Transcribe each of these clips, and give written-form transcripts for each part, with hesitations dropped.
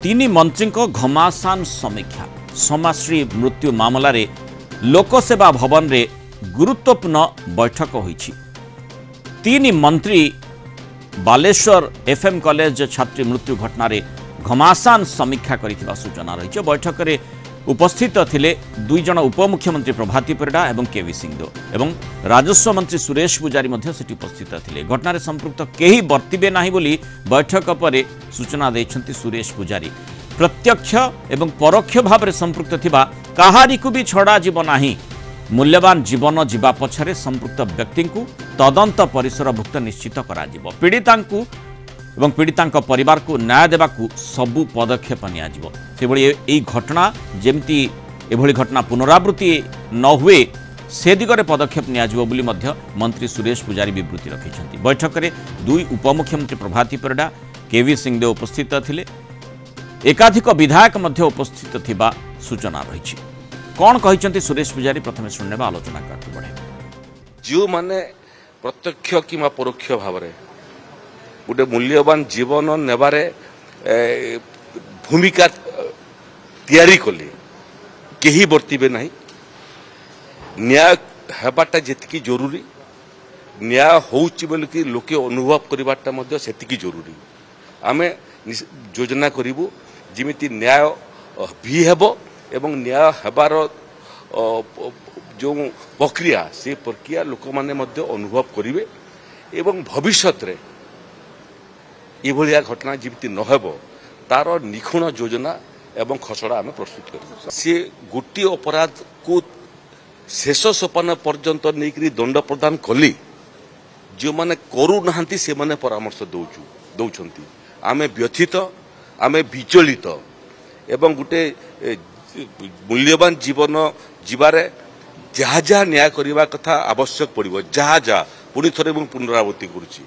तीन मंत्री घमासान समीक्षा समाश्री मृत्यु मामलें लोकसेवा भवन रे गुरुत्वपूर्ण बैठक होईछि। तीन मंत्री बालेश्वर एफएम कॉलेज छात्री मृत्यु घटना रे घमासान समीक्षा करिथिबा सूचना रही। बैठक रे उपस्थित थिले दुई जन उपमुख्यमंत्री प्रभाती परिडा एवं केवी सिंहदेव एवं राजस्व मंत्री सुरेश पुजारी मध्य सेठी उपस्थित थिले। घटना संपृक्त केही बर्तिबे नाही बोली बैठक पर सूचना दैछंती सुरेश पुजारी। प्रत्यक्ष एवं परोक्ष भाव में संपृक्त थिबा काहारी को भी छड़ा जीव नाही। मूल्यवान जीवन जीवा पछरे संपृक्त व्यक्ति को तदंत परिसरभुक्त निश्चित करा जिवो। पीड़ितांकु एवं पीड़ितांक परिवार को न्याय देवाकू सबु पदक्षेप निया जिवो। सेभଳି एई घटना जेमती एभଳି घटना पुनरावृत्ति न हुए से दिगरे पदक्षेप निया जिवो बोली मध्य मंत्री सुरेश पुजारी विवृत्ति रखिछंती। बैठक रे दुई उपमुख्यमंत्री प्रभाती परिडा केवी सिंहदेव उपस्थित थिले। एकाधिक विधायक मध्य उपस्थित थिबा सूचना रही। कौन कहिछंती सुरेश पुजारी प्रथमे सुनने आलोचना करते बढ़े। जो माने प्रत्यक्ष किंवा परोक्ष भाव में गोटे मूल्यवान जीवन नेबारे भूमिका तैयारी कले केही बर्तिबे नहीं। न्याय हेबाटा जेतिकी जरूरी, न्याय होउची बोल कि लोके अनुभव करबाटा मध्य सेतिकी जरूरी। आमे योजना करिवु जिमिति न्याय भी हेबो एवं न्याय हेबार जो प्रक्रिया से प्रक्रिया लोक माने मध्य अनुभव करिवे एवं भविष्यत रे एभलिया घटना जिमिति न हेबो तार निखुण योजना एवं खसड़ा आम प्रस्तुत कर सी गोटे अपराध को शेष सोपान पर्यंत नहीं दंड प्रदान कली जो माने करू नाहंती से माने परामर्श दौचंती। आमे व्यथित आमे विचलित एवं गोटे मूल्यवान जीवन जीवारे जहाँ जहाँ न्याय करने कथा आवश्यक पड़ो जहाँ जहाँ पुणी थे पुनरावृत्ति करुच्ची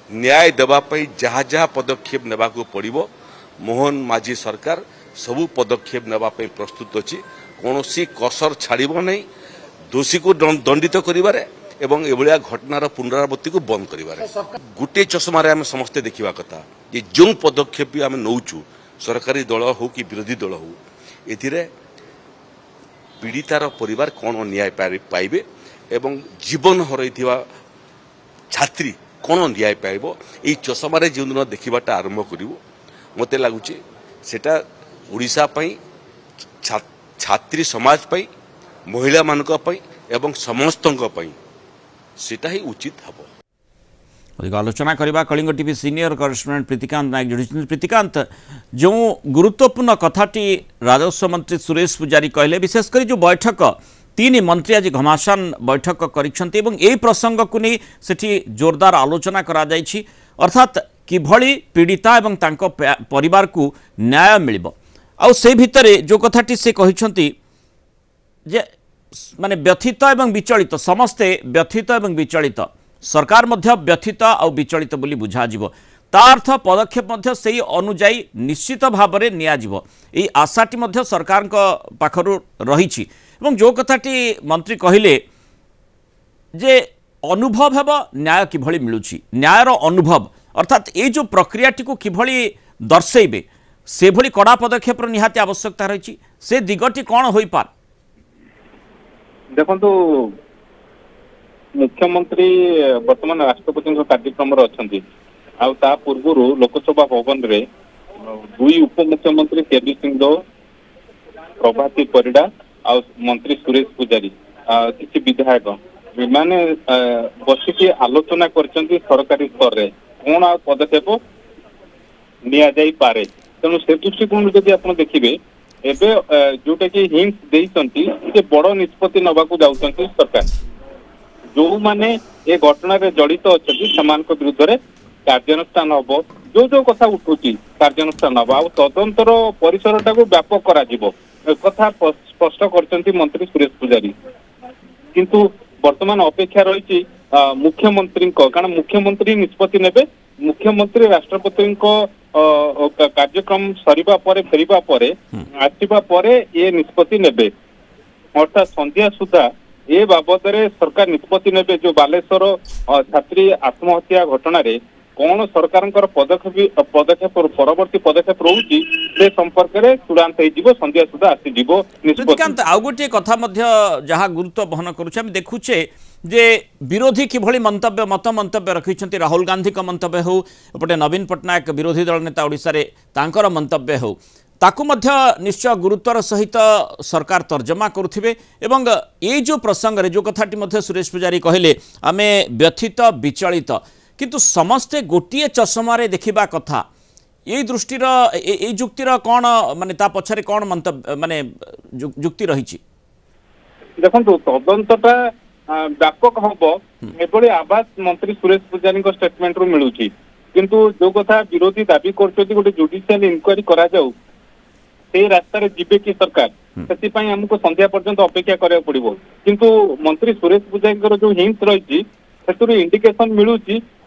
न्याय देवाई जहाँ जहाँ पदक्षेप नेबा पड़ो मोहन माझी सरकार सबू पदक्षेप नेबाई प्रस्तुत अच्छी। कौन कसर छाड़ब नहीं दोषी को दंडित करिबारे एवं एभलिया घटनार पुनरावृत्ति को बंद करिबारे। गोटे चश्मार आम समस्ते देखा कथा ये जो पदक्षेप भी आम नौचु सरकारी दल हो कि विरोधी दल हो एथिरे पीड़ितार परिवार कौन न्याय पाइबे एवं जीवन हरइथिबा छात्री कौन न्याय पाइबो एई चश्मारे जो दिन देखिबाटा आरंभ करिवो मते लागुची सेटा ओडिशा पई छात्री समाज पई महिला मानक पई एवं समस्तंक पई सेटा ही उचित हबो। अधिक आलोचना करबा Kalinga TV senior correspondent Pritikanta Nayak जोड़ी। प्रीतिकांत, जो गुरुत्वपूर्ण कथाटी राजस्व मंत्री सुरेश पुजारी कहले विशेषकर जो बैठक तीन मंत्री आज घमासान बैठक कर प्रसंग को नहीं सेठी जोरदार आलोचना करा जायछि। अर्थात किभली पीड़िता एवं तांको परिवार को न्याय मिलिबो आउ से भितरे जो कथाटी से कहिसंती जे माने व्यथित एवं विचलित समस्ते व्यथित एवं विचलित सरकार मध्य व्यथित और विचलित बोली बुझा जिवो ता अर्थ पदक्षेप मध्य सेही अनुजाई निश्चित भाव में नियाजिवो एई आशाटी मध्य सरकार को पाखरु रहिछि। एवं जो कथाटी मंत्री कहिले जे अनुभव हेबो न्याय किभली मिलुछि न्यायर अनुभव अर्थात ये जो प्रक्रियाटी को किभली दर्शेबे से भली कड़ा पदक्षेप निहाती आवश्यकता रही से दिगटी कौन होई पार। देखो मुख्यमंत्री वर्तमान राष्ट्रपति कार्यक्रम अच्छा पूर्व लोकसभा भवन रे दुई उपमुख्यमंत्री केवी सिंहदेव प्रभाती परिडा आ मंत्री सुरेश पुजारी किसी विधायक मैंने बसिकी आलोचना करछंती सरकारी स्तर रे कौन आ पदक्षेप निया जाई पारे। तेणु से दृष्टिकोण जदि आप देखिए एवं जोटा कि हिंट देइछंती जे बड़ निष्पत्ति नबाकू जाउछंती सरकार जो माने ए घटना रे जड़ित अछंती समान को विरुद्ध रे कार्यानुष्ठान हबो जो जो कथा उठुची कार्यानुष्ठान हबो आ तदंतर परिसरटा को व्यापक करा जिवो कथा स्पष्ट करछंती मंत्री सुरेश पुजारी। किंतु वर्तमान अपेक्षा रही मुख्यमंत्री कारण मुख्यमंत्री निष्पत्ति नेबे मुख्यमंत्री राष्ट्रपति कार्यक्रम सरिबा परे फेरिबा परे आसीबा परे ये निष्पत्ति नेबे अर्थात संध्या सुधा ए बाबद सरकार निष्पत्ति नेबे जो बालेश्वर छात्री आत्महत्या घटना रे कौन सरकार पदक्षेप परवर्ती पदक्षेप रोची से संपर्क में चूड़ांत हो संध्या सुधा आसीज प्रतिकांत आउ गोटे कथा जहाँ गुरुत्व बहन करुचे आम देखुचे जे विरोधी किभली मंतव्य मंतव्य रखिंट राहुल गांधी मंतव्य हो एपटे नवीन पट्टनायक विरोधी दल नेता ओडिशा रे तांकर मंतव्य हो ताकू मध्य निश्चय गुरुत्वर सहित सरकार तर्जमा करुथिबे एवं ये जो प्रसंग रे जो कथाटी मध्य सुरेश पुजारी कहले आमे व्यथित विचलित किंतु समस्ते गोटे चषमा रे देखिबा कथा ये दृष्टिर ये जुक्तिर कौन माने ता पछरे कौन मंतव्य माने जुक्ति रही देखो तदंतटा व्यापक हम एभली आवाज मंत्री सुरेश पुजारी स्टेटमेंट रु मिलूँ किंतु जो कथा विरोधी दाबी कर गोटे जुडिशियल इंक्वारी करा जाऊ से रास्तार जीवे कि सरकार से आमको संध्या पर्यंत अपेक्षा करा पड़ो किंतु मंत्री सुरेश पुजारी जो हिंस रही इंडिकेशन मिलूँ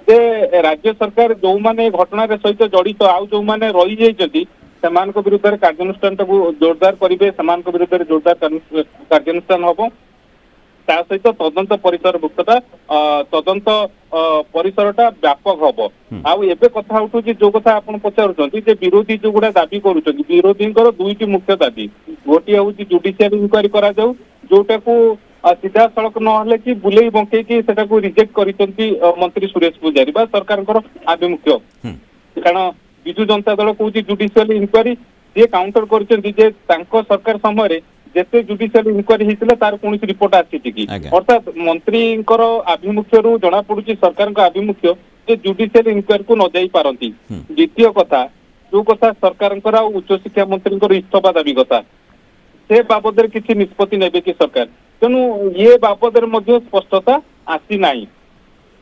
जे राज्य सरकार जो माने घटना सहित जड़ित आउ जो माने रही जाइछथि सेमानक विरुद्ध कार्यानुष्ठान जोरदार करेंगे से विरुद्ध जोरदार कार्यानुष्ठान हम ता सहित तदंत परिसर भुक्तता तदंत परिसरटा व्यापक हम आउ एबे कथा उठू जो कथा आपण पचारुछंती जे विरोधी जो गुडा दाबी करूछंती विरोधींकर दुईटी मुख्य दाबी गोटे हूँ जुडिशियल इंक्वारी करा जाऊ जोटा को सीधा सड़क नहले कि बुले बंके रिजेक्ट करिसंती मंत्री सुरेश पुजारी बा सरकार आभिमुख्य कारण विजु जनता दल कहूँ जुडिशियल इंक्वारी सी काउंटर कर सरकार समय जेते जुडिशियल इंक्वारी होता तार कौन रिपोर्ट आसी कि अर्थात मंत्री आभिमुख्य जना पड़ी सरकार आभिमुख्य जे जुडिशियल इंक्वारी को न जाई पारंती द्वितीय कथा जो कथा सरकार उच्च शिक्षा मंत्री इस्तीफा दाबी कथा से बाबद किसी निष्पत्ति नेबे कि सरकार तेणु ये बाबद स्पष्टता आसी नाही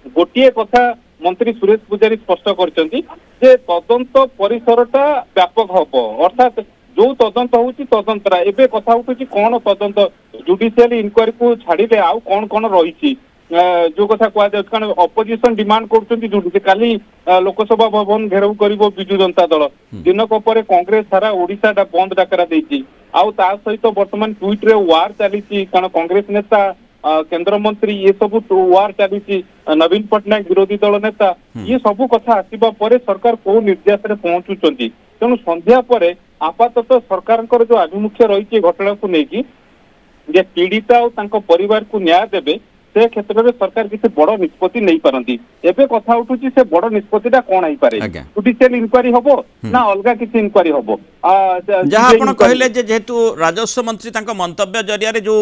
गोटे कथा मंत्री सुरेश पुजारी स्पष्ट करछंती जे तदंत परिसरटा व्यापक हम अर्थात जो तदंत होची तदंतरा एबे कथा उठुची कौन तदंत जुडिशियल इंक्वारी को छाड़िले आउ कौन कौन रही जो कथा कह कारण अपोजिशन डिमांड कर काली लोकसभा भवन घेराव कर विजु जनता दल दिनक पर कांग्रेस सारा ओडिशा बंद डाकरा देछि आउ ता सहित वर्तमान ट्वीट रे वार चली कारण कांग्रेस नेता केंद्र मंत्री ये सब वार चली नवीन पट्टनायक विरोधी दल नेता ये सब कथा आसवा पर सरकार को निर्देश में पहुंचुंट तेणु संध्या पर आपातत सरकार जो आभिमुख्य रही घटना को लेकिन जे पीड़िता और परिवार को न्याय देवे से क्षेत्र में सरकार किसी बड़ निष्पत्ति नहीं पारती एबे कथा उठुची से बड़ निष्पत्तिटा कौन आई पारे जुडिशियल इंक्वारी हबो ना अलगा किसी इंक्वारी हबो जहां आपण कहले जे जेहेतु राजस्व मंत्री तांको मंतव्य जरिया रे जो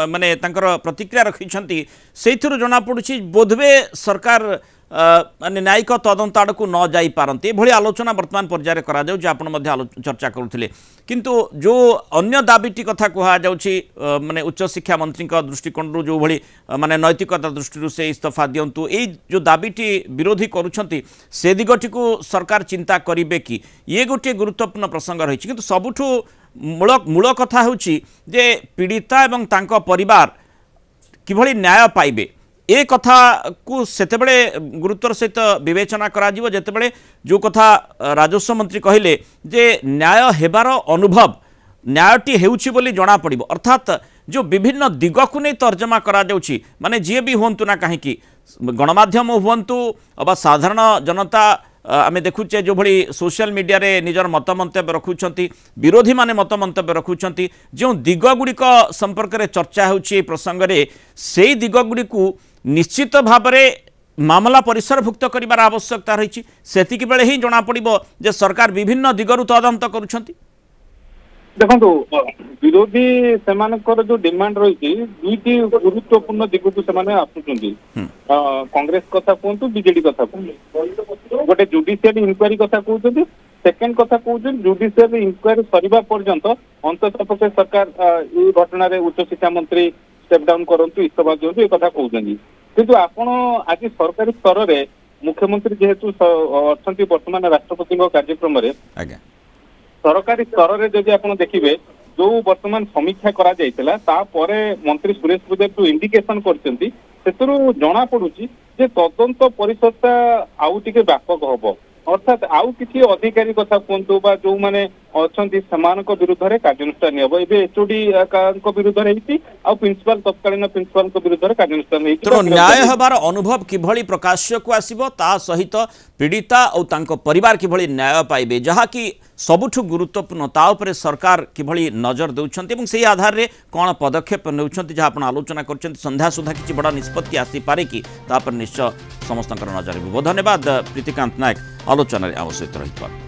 माने तांकर प्रतिक्रिया रखिछंती सेथिरु जणा पडुची बोधवे सरकार माने न्यायिक तदंत आड़ को न जाई पारंती भली आलोचना वर्तमान पर्याय करा जाउ जे आपण मध्ये चर्चा करुथिले किंतु जो अन्य दाबीटी कथा कहा जाउची माने उच्च शिक्षा मंत्री का दृष्टिकोण रु जो भली माने नैतिकता दृष्टि से इस्तीफा दियंतु ए जो दाबीटी विरोधी करूछंती से दिगटी को सरकार चिंता करिवे कि ये गोटे गुरुत्वपूर्ण प्रसंग रही किंतु सबुठु मूल कथा होची जे पीड़िता एवं तांको परिवार किभली न्याय पाइबे ए कथा को सेतेबेले गुरुत्वर सहित विवेचना करा जिवो जेतेबेले जो कथा राजस्व मंत्री कहले जे न्याय हेबार अनुभव न्यायटी हेउछि बोली जणा पड़िबो अर्थात जो विभिन्न दिग को नहीं तर्जमा करा जाउछि माने जे भी होंतु ना कहीं गणमाध्यम होंतु अबा साधारण जनता आमे देखुचे जो भली सोशल मीडिया रे निजर मत मंतव्य रखुछंती विरोधी माने मत मंतव्य रखुछंती जो दिग गुड़िक संपर्क रे चर्चा होछि प्रसंग रे सेई दिग गुड़िकु निश्चित भाव में मामला परिसरभुक्त करार आवश्यकता रही सेतिक बेले ही जना पड़िबो जे सरकार विभिन्न दिगरु तदंत करुछंती देखो विरोधी सेमानकर जो डिमांड रही दुईटी गुरुत्वपूर्ण दिग को से आसुंच कांग्रेस कथा कहतु बीजेडी कथा कहतु गोटे जुडिशियल इंक्वारी कथा कहते सेकेंड कथा कहते जुडिशियल इंक्वारी सरीबा पर्यंत अंततः पक्षे सरकार ये घटना उच्च शिक्षा मंत्री स्टेप डाउन करंतु इस्तीफा दियंतु ये कथा कहते किंतु आपण आज सरकारी स्तर में मुख्यमंत्री जेहेतु अच्छा वर्तमान राष्ट्रपति कार्यक्रम सरकारी स्तर में जब आप देखिए जो वर्तमान समीक्षा करा जाइतिला तापरे मंत्री सुरेश पुजारी जो इंडिकेशन करछंती सेतरु जना पडुची जे तदंत परिषदटा आउ टिके व्यापक हबो अर्थात आउ किसी अधिकारी कथा कहतु जो मैंने अच्छा विरुद्ध में कार्यानुष्ठान एचओडी विरुद्ध प्रिंसिपाल तत्कालीन प्रिंसिपाल विरुद्ध कार्यानुष्ठान तेणु न्याय हबार अनुभव किभली प्रकाश्य को आसीबो ता सहित पीड़िता और तांको परिवार किभली न्याय पाइबे जहाँकि सबुठु गुरुत्वपूर्ण ता उपरे सरकार किभली नजर देउछन्ति एवं सेही आधार रे कोन पदक्षेप नेउछन्ति जहाँ आपण आलोचना करछन्ति संध्या सुधा किछि बड़ा निष्पत्ति आसी पारे कि ता पर निश्चय समस्तकर नजर बहुत धन्यवाद प्रीतिकांत नायक आलोचना आम सहित रही।